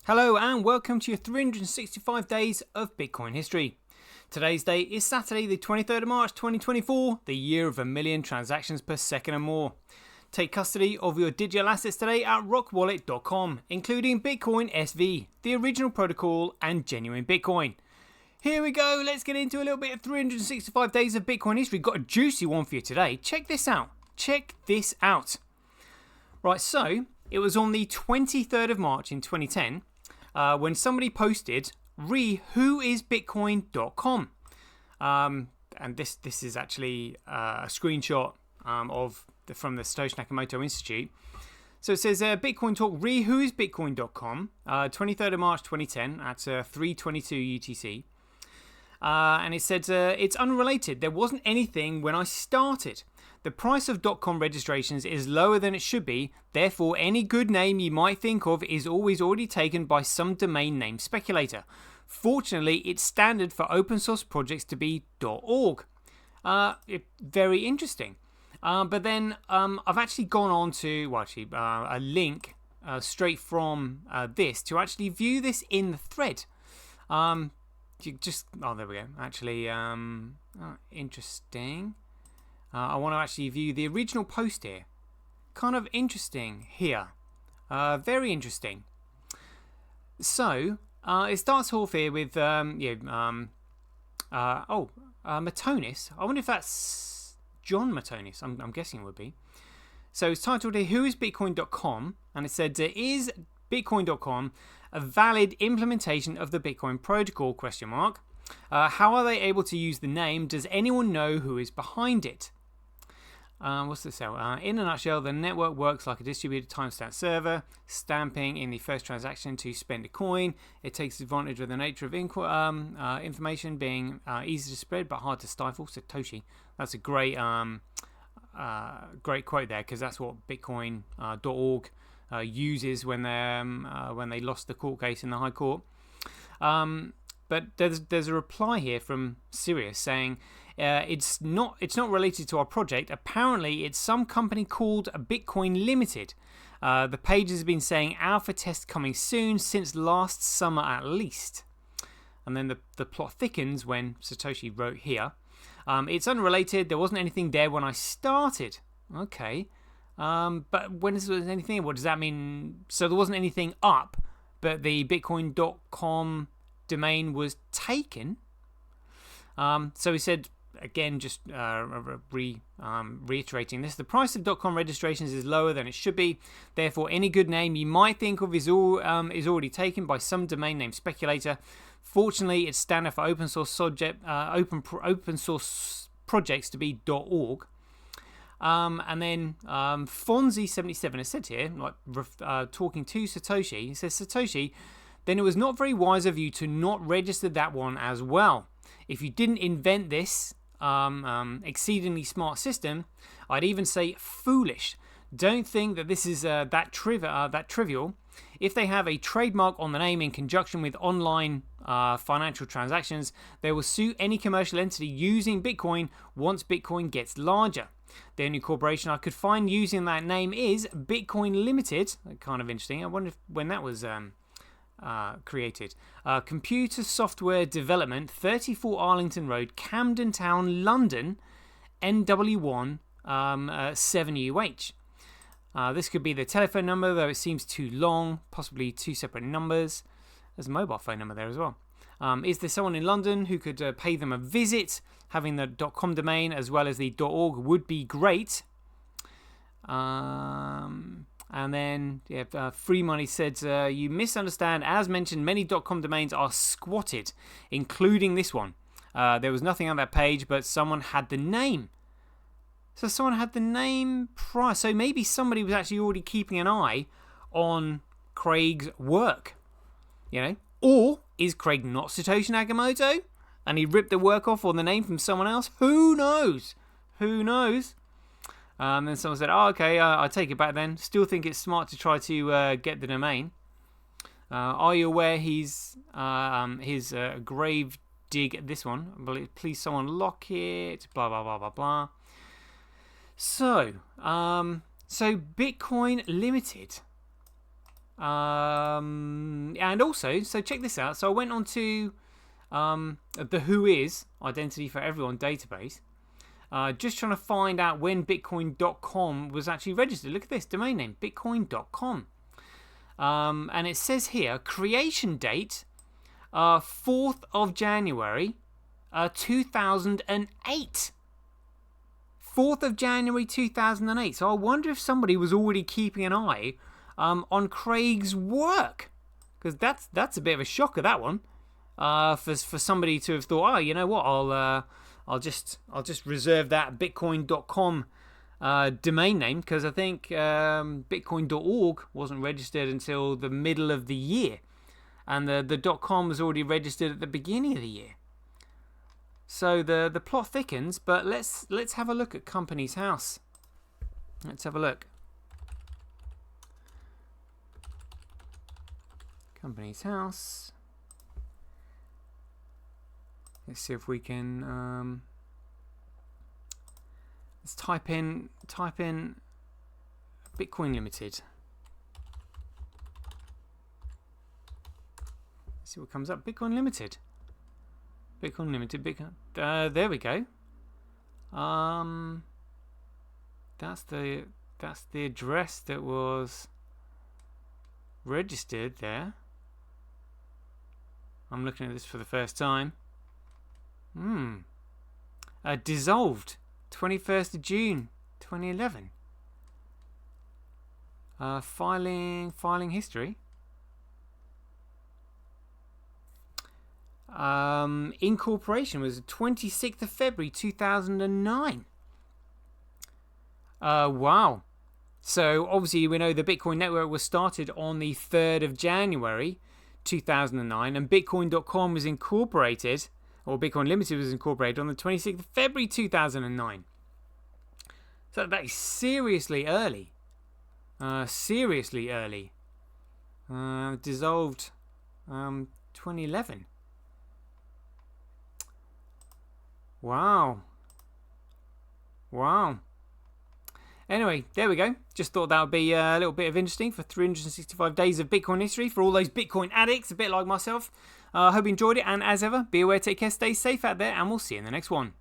Hello and welcome to your 365 days of Bitcoin history. Today's date is Saturday the 23rd of March 2024, the year of 1,000,000 transactions per second or more. Take custody of your digital assets today at rockwallet.com, including Bitcoin SV, the original protocol and genuine Bitcoin. Here we go, let's get into a little bit of 365 days of Bitcoin history. Got a juicy one for you today. Check this out. Right, so it was on the 23rd of March in 2010 when somebody posted whoisbitcoin.com. And this is actually a screenshot from the Satoshi Nakamoto Institute. So it says Bitcoin talk whoisbitcoin.com, 23rd of March 2010 at 3:22 UTC. And it said it's unrelated. There wasn't anything when I started. The price of .com registrations is lower than it should be, therefore any good name you might think of is always already taken by some domain name speculator. Fortunately, it's standard for open source projects to be .org. Very interesting. But then I've actually gone on to a link straight from this to actually view this in the thread. There we go. Actually, interesting. I want to actually view the original post here. Kind of interesting here. Very interesting. So, it starts off here with, Matonis. I wonder if that's John Matonis. I'm guessing it would be. So, it's titled here, whoisbitcoin.com? And it said, is Bitcoin.com a valid implementation of the Bitcoin protocol? ? How are they able to use the name? Does anyone know who is behind it? What's this? In a nutshell, the network works like a distributed timestamp server, stamping in the first transaction to spend a coin. It takes advantage of the nature of information being easy to spread but hard to stifle. Satoshi. That's a great quote there, because that's what Bitcoin.org uses when they lost the court case in the High Court. But there's a reply here from Sirius saying it's not related to our project. Apparently, it's some company called Bitcoin Limited. The page has been saying alpha test coming soon since last summer at least. And then the plot thickens when Satoshi wrote here. It's unrelated. There wasn't anything there when I started. Okay. But when there was anything, what does that mean? So there wasn't anything up, but the Bitcoin.com domain was taken. So he said, again, just reiterating this, the price of .com registrations is lower than it should be. Therefore, any good name you might think of is already taken by some domain name speculator. Fortunately, it's standard for open source projects to be .org. And then Fonzie77 has said here, talking to Satoshi, he says, Satoshi, then it was not very wise of you to not register that one as well. If you didn't invent this exceedingly smart system, I'd even say foolish. Don't think that this is that trivial. If they have a trademark on the name in conjunction with online financial transactions, they will sue any commercial entity using Bitcoin once Bitcoin gets larger. The only corporation I could find using that name is Bitcoin Limited. Kind of interesting. I wonder when that was created. Computer Software Development, 34 Arlington Road, Camden Town, London, NW1 7UH. This could be the telephone number, though it seems too long, possibly two separate numbers. There's a mobile phone number there as well. Is there someone in London who could pay them a visit? Having the .com domain as well as the .org would be great. And then Free Money said, you misunderstand. As mentioned, many .com domains are squatted, including this one. There was nothing on that page, but someone had the name. So someone had the name prior. So maybe somebody was actually already keeping an eye on Craig's work. Or is Craig not Satoshi Nakamoto? And he ripped the work off on the name from someone else? Who knows? Then someone said, okay, I take it back then. Still think it's smart to try to get the domain. Are you aware his grave dig, this one, please someone lock it, blah, blah, blah, blah, blah. So Bitcoin Limited. And And also, so check this out. So I went on to the Who Is Identity for Everyone database, just trying to find out when Bitcoin.com was actually registered. Look at this domain name, Bitcoin.com. And it says here, creation date, 4th of January, 2008. 4th of January 2008. So I wonder if somebody was already keeping an eye on Craig's work, because that's a bit of a shocker, that one, for somebody to have thought, oh, you know what, I'll just reserve that Bitcoin.com domain name, because I think Bitcoin.org wasn't registered until the middle of the year, and the .com was already registered at the beginning of the year. So the plot thickens, but let's have a look at Companies House. Let's have a look. Companies House. Let's see if we can. Let's type in Bitcoin Limited. Let's see what comes up. Bitcoin Limited. Bitcoin Limited. There we go. That's the address that was registered there. I'm looking at this for the first time. Dissolved 21st of June 2011. Filing history. Incorporation was 26th of February 2009. Wow. So obviously we know the Bitcoin network was started on the 3rd of January 2009, and Bitcoin.com was incorporated, or Bitcoin Limited was incorporated on the 26th of February 2009. So that is seriously early. Dissolved 2011. Wow. Anyway, there we go. Just thought that would be a little bit of interesting for 365 days of Bitcoin history for all those Bitcoin addicts, a bit like myself. I hope you enjoyed it, and as ever, be aware, take care, stay safe out there, and we'll see you in the next one.